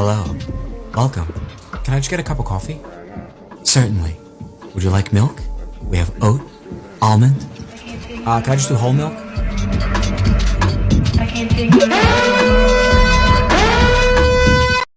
Hello. Welcome. Can I just get a cup of coffee? Certainly. Would you like milk? We have oat, almond. Can I just do whole milk? I can't think of